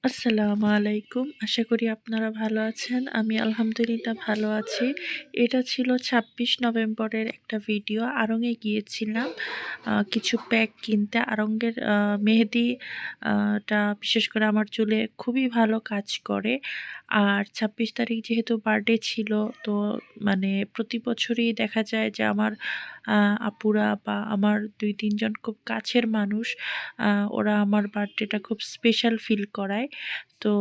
আসসালামু আলাইকুম। আশা করি আপনারা ভালো আছেন। আমি আলহামদুলিল্লাহ ভালো আছি। এটা ছিল ২৬ নভেম্বরের একটা ভিডিও। আড়ং-এ গিয়েছিলাম কিছু প্যাক কিনতে। আড়ং-এর মেহেদি টা বিশেষ করে আমার চুলে খুবই ভালো কাজ করে। আর ২৬ তারিখ যেহেতু বার্থডে ছিল, তো মানে প্রতি বছরই দেখা যায় যে আমার আপুরা বা আমার ২-৩ জন খুব কাছের মানুষ ওরা আমার বার্থডেটা খুব স্পেশাল ফিল করায়। তো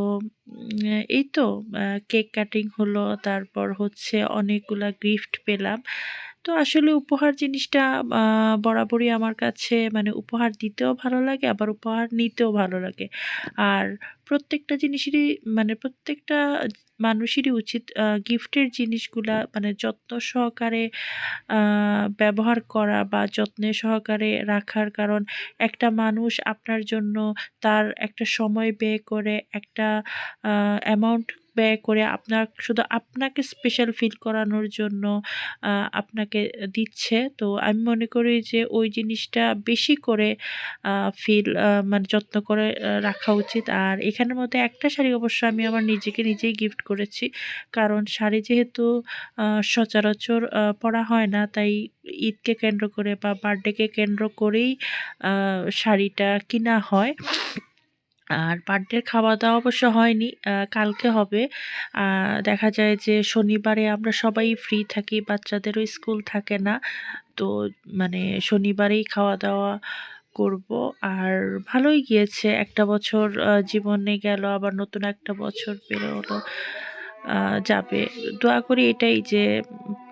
এই তো কেক কাটিং হলো, তারপর হচ্ছে অনেকগুলা গিফট পেলাম। তো আসলে উপহার জিনিসটা আ বরাবরই আমার কাছে মানে উপহার দিতেও ভালো লাগে, আবার উপহার নিতেও ভালো লাগে। আর প্রত্যেকটা জিনিসেরই মানে প্রত্যেকটা মানুষেরই উচিত গিফটের জিনিসগুলা মানে যত্ন সহকারে আ ব্যবহার করা বা যত্নে সহকারে রাখার। কারণ একটা মানুষ আপনার জন্য তার একটা সময় ব্যয় করে, একটা অ্যামাউন্ট ব্যয় করে শুধু আপনাকে স্পেশাল ফিল করানোর জন্য আ আপনাকে দিচ্ছে। তো আমি মনে করি যে ওই জিনিসটা বেশি করে আ ফিল মানে যত্ন করে রাখা উচিত। আর এখানের মধ্যে একটা শাড়ি অবশ্য আমি আমার নিজেকে নিজেই গিফট করেছি। কারণ শাড়ি যেহেতু আ সচরাচর পরা হয় না, তাই ঈদকে কেন্দ্র করে বা বার্থডেকে কেন্দ্র করেই আ শাড়িটা কিনা হয়। আর বার্থডের খাওয়া-দাওয়া অবশ্য হয়নি। কালকে হবে। আ দেখা যায় যে শনিবারে আমরা সবাই ফ্রি থাকি, বাচ্চাদেরও স্কুল থাকে না। তো মানে শনিবারেই খাওয়া-দাওয়া করব। আর ভালোই গিয়েছে। একটা বছর জীবনে গেল, আবার নতুন একটা বছর বের হলো আ যাবে। দোয়া করি এটাই যে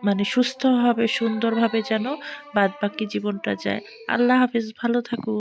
মানে সুস্থভাবে সুন্দরভাবে যেন বাদবাকি জীবনটা যায়। আল্লাহ হাফেজ, ভালো থাকুন।